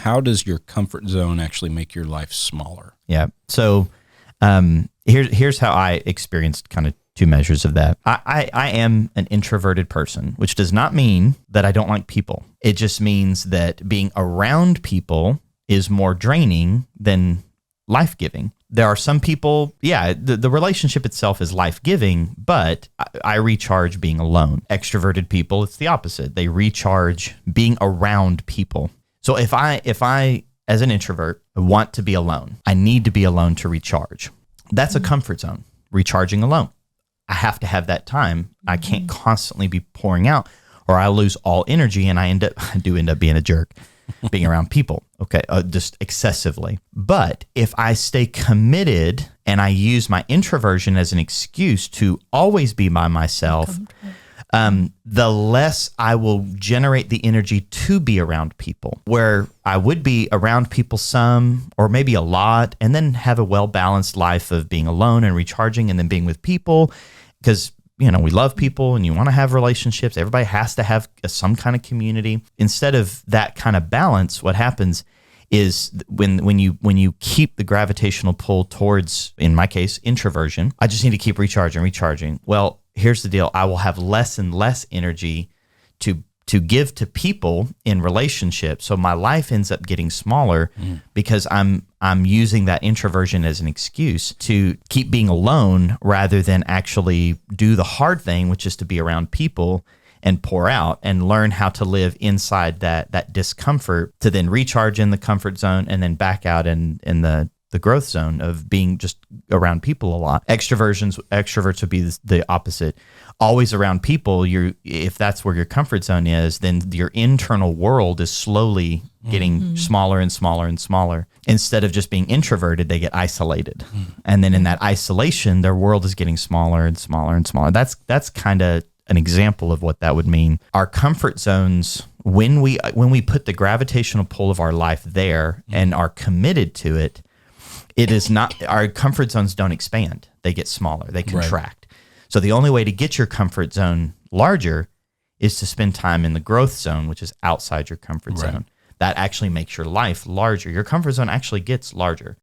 how does your comfort zone actually make your life smaller? Yeah. So here's how I experienced kind of two measures of that. I am an introverted person, which does not mean that I don't like people. It just means that being around people is more draining than life-giving. There are some people, the relationship itself is life-giving, but I recharge being alone. Extroverted people, it's the opposite. They recharge being around people. So if I as an introvert, want to be alone, I need to be alone to recharge. That's a comfort zone, recharging alone. I have to have that time. I can't constantly be pouring out or I lose all energy and I do end up being a jerk, being around people. Okay, just excessively. But if I stay committed and I use my introversion as an excuse to always be by myself, the less I will generate the energy to be around people, where I would be around people some or maybe a lot, and then have a well-balanced life of being alone and recharging and then being with people, because we love people and you want to have relationships. Everybody has to have some kind of community. Instead of that kind of balance, what happens is when you keep the gravitational pull towards, in my case, introversion, I just need to keep recharging. Well, here's the deal. I will have less and less energy to give to people in relationships. So my life ends up getting smaller because I'm using that introversion as an excuse to keep being alone rather than actually do the hard thing, which is to be around people and pour out and learn how to live inside that discomfort to then recharge in the comfort zone and then back out in the growth zone of being just around people a lot. Extroverts would be the opposite. Always around people, if that's where your comfort zone is, then your internal world is slowly getting smaller and smaller and smaller. Instead of just being introverted, they get isolated. And then in that isolation, their world is getting smaller and smaller and smaller. That's kind of an example of what that would mean. Our comfort zones, when we put the gravitational pull of our life there and are committed to it, it is not, our comfort zones don't expand. They get smaller, they contract. Right. So the only way to get your comfort zone larger is to spend time in the growth zone, which is outside your comfort zone. That actually makes your life larger. Your comfort zone actually gets larger.